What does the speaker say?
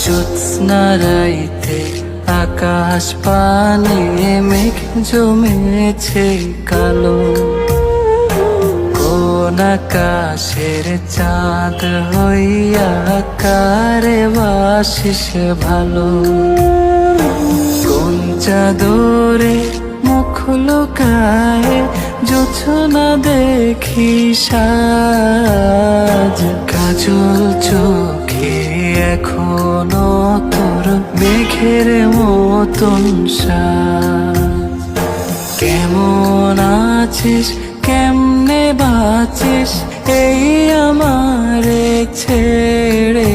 জ্যোৎস্না রাইতে আকাশ পানে মেঘ জমেছে কালো, কোন আকাশের চাঁদ হইয়া কারে বাসিস ভালো। কোন চাদরে মুখ লুকায় জোছনা দেখি সাজ, কাজল চোখে এখনো তোর মেঘের মতন সাজ। কেমন আছিস কেমনে বাঁচিস এই আমারে ছেড়ে,